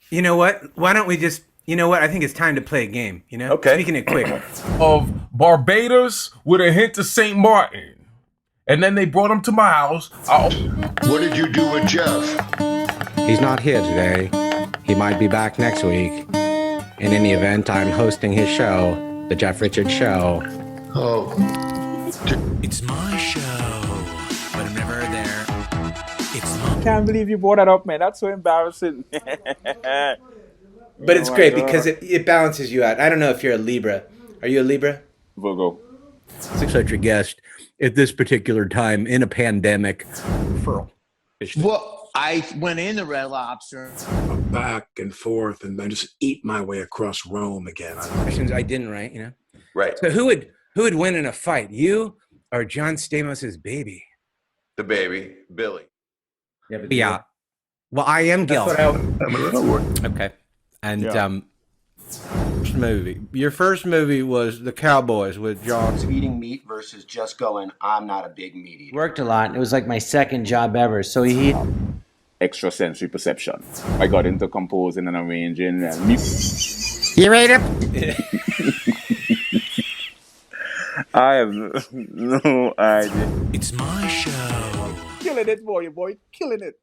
You know what? Why don't we just? You know what? I think it's time to play a game. You know, Okay. Speaking it quick. Of Barbados with a hint of St. Martin. And then they brought him to my house. What did you do with Jeff? He's not here today. He might be back next week. In any event, I'm hosting his show, The Jeff Richards Show. Oh, It's my show, but I'm never there. It's my Can't believe you brought that up, man. That's so embarrassing. But it's Oh my great God. because it balances you out. I don't know if you're a Libra. Are you a Libra? Virgo. Such a guest at this particular time in a pandemic. Referral. Well, I went into Red Lobster. Back and forth, and then just eat my way across Rome again. Questions I didn't write. You know. Right. So who would win in a fight? You or John Stamos's baby? The baby, Billy. Yeah. Well, I am Gil. Okay. And first movie. Your first movie was The Cowboys with John. Eating meat versus just going, I'm not a big meat eater. Worked a lot. It was like my second job ever. So he Extrasensory perception. I got into composing and arranging and You ready? I have no idea. It's my show. Killing it, boy, killing it.